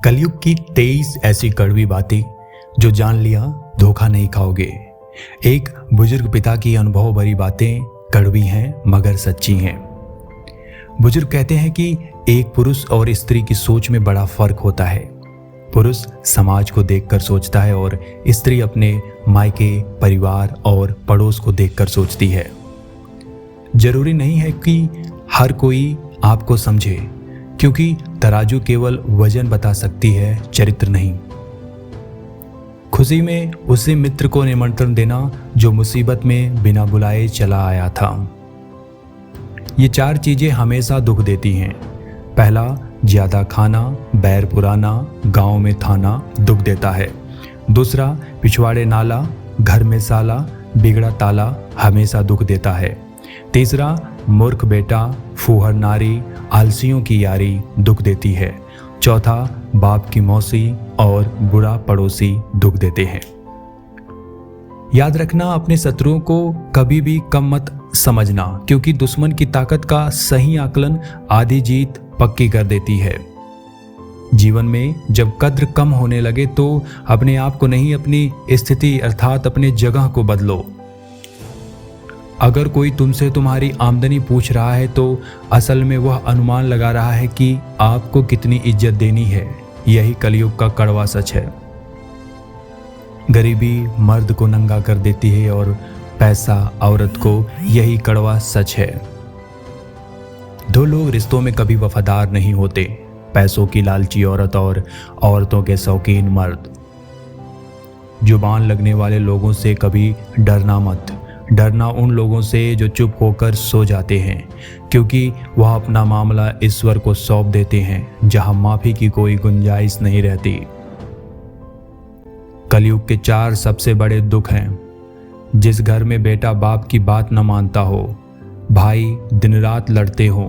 कलयुग की 23 ऐसी कड़वी बातें जो जान लिया धोखा नहीं खाओगे। एक बुजुर्ग पिता की अनुभव भरी बातें कड़वी हैं मगर सच्ची हैं। बुजुर्ग कहते हैं कि एक पुरुष और स्त्री की सोच में बड़ा फर्क होता है। पुरुष समाज को देखकर सोचता है और स्त्री अपने मायके, परिवार और पड़ोस को देखकर सोचती है। जरूरी नहीं है कि हर कोई आपको समझे, क्योंकि तराजू केवल वजन बता सकती है, चरित्र नहीं। खुशी में उसी मित्र को निमंत्रण देना जो मुसीबत में बिना बुलाए चला आया था। ये 4 चीजें हमेशा दुख देती हैं। पहला, ज्यादा खाना, बैर पुराना, गांव में थाना दुख देता है। दूसरा, पिछवाड़े नाला, घर में साला, बिगड़ा ताला हमेशा दुख देता है। तीसरा, मूर्ख बेटा, फूहड़ नारी, आलसियों की यारी दुख देती है। चौथा, बाप की मौसी और बुरा पड़ोसी दुख देते हैं। याद रखना, अपने शत्रुओं को कभी भी कम मत समझना, क्योंकि दुश्मन की ताकत का सही आकलन आधी जीत पक्की कर देती है। जीवन में जब कद्र कम होने लगे तो अपने आप को नहीं, अपनी स्थिति अर्थात अपने जगह को बदलो। अगर कोई तुमसे तुम्हारी आमदनी पूछ रहा है तो असल में वह अनुमान लगा रहा है कि आपको कितनी इज्जत देनी है। यही कलयुग का कड़वा सच है। गरीबी मर्द को नंगा कर देती है और पैसा औरत को, यही कड़वा सच है। 2 लोग रिश्तों में कभी वफादार नहीं होते, पैसों की लालची औरत और औरतों के शौकीन मर्द। जुबान लगने वाले लोगों से कभी डरना मत। डरना उन लोगों से जो चुप होकर सो जाते हैं, क्योंकि वह अपना मामला ईश्वर को सौंप देते हैं, जहां माफी की कोई गुंजाइश नहीं रहती। कलयुग के 4 सबसे बड़े दुख हैं। जिस घर में बेटा बाप की बात न मानता हो, भाई दिन रात लड़ते हो,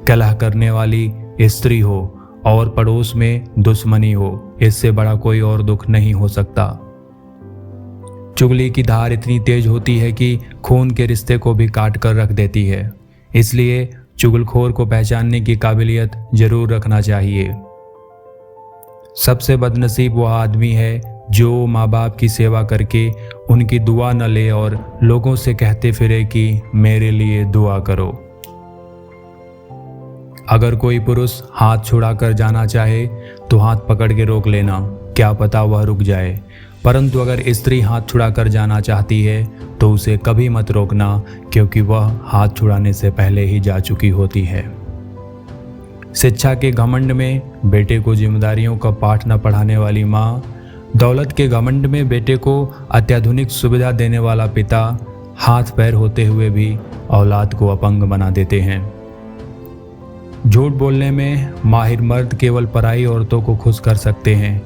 कलह करने वाली स्त्री हो और पड़ोस में दुश्मनी हो, इससे बड़ा कोई और दुख नहीं हो सकता। चुगली की धार इतनी तेज होती है कि खून के रिश्ते को भी काट कर रख देती है। इसलिए चुगलखोर को पहचानने की काबिलियत जरूर रखना चाहिए। सबसे बदनसीब वह आदमी है जो माँ बाप की सेवा करके उनकी दुआ न ले और लोगों से कहते फिरे कि मेरे लिए दुआ करो। अगर कोई पुरुष हाथ छुड़ाकर जाना चाहे तो हाथ पकड़ के रोक लेना, क्या पता वह रुक जाए। परंतु अगर स्त्री हाथ छुड़ाकर जाना चाहती है तो उसे कभी मत रोकना, क्योंकि वह हाथ छुड़ाने से पहले ही जा चुकी होती है। शिक्षा के घमंड में बेटे को जिम्मेदारियों का पाठ न पढ़ाने वाली माँ, दौलत के घमंड में बेटे को अत्याधुनिक सुविधा देने वाला पिता हाथ पैर होते हुए भी औलाद को अपंग बना देते हैं। झूठ बोलने में माहिर मर्द केवल पराई औरतों को खुश कर सकते हैं,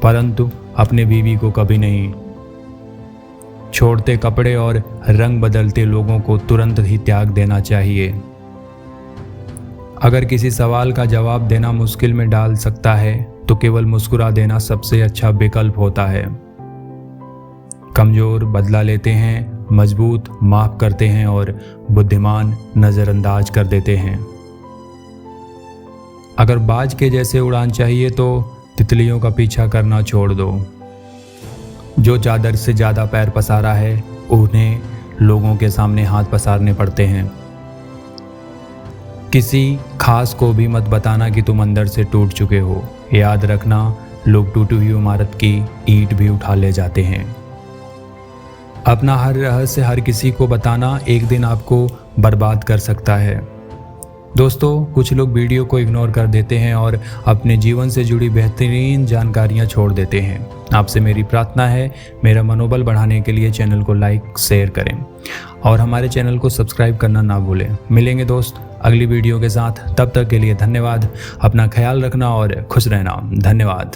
परंतु अपने बीवी को कभी नहीं। छोड़ते कपड़े और रंग बदलते लोगों को तुरंत ही त्याग देना चाहिए। अगर किसी सवाल का जवाब देना मुश्किल में डाल सकता है तो केवल मुस्कुरा देना सबसे अच्छा विकल्प होता है। कमजोर बदला लेते हैं, मजबूत माफ करते हैं और बुद्धिमान नजरअंदाज कर देते हैं। अगर बाज के जैसे उड़ान चाहिए तो तितलियों का पीछा करना छोड़ दो। जो चादर से ज्यादा पैर पसारा है उन्हें लोगों के सामने हाथ पसारने पड़ते हैं। किसी खास को भी मत बताना कि तुम अंदर से टूट चुके हो। याद रखना, लोग टूटी हुई इमारत की ईंट भी उठा ले जाते हैं। अपना हर रहस्य हर किसी को बताना एक दिन आपको बर्बाद कर सकता है। दोस्तों, कुछ लोग वीडियो को इग्नोर कर देते हैं और अपने जीवन से जुड़ी बेहतरीन जानकारियां छोड़ देते हैं। आपसे मेरी प्रार्थना है, मेरा मनोबल बढ़ाने के लिए चैनल को लाइक शेयर करें और हमारे चैनल को सब्सक्राइब करना ना भूलें। मिलेंगे दोस्त अगली वीडियो के साथ, तब तक के लिए धन्यवाद। अपना ख्याल रखना और खुश रहना। धन्यवाद।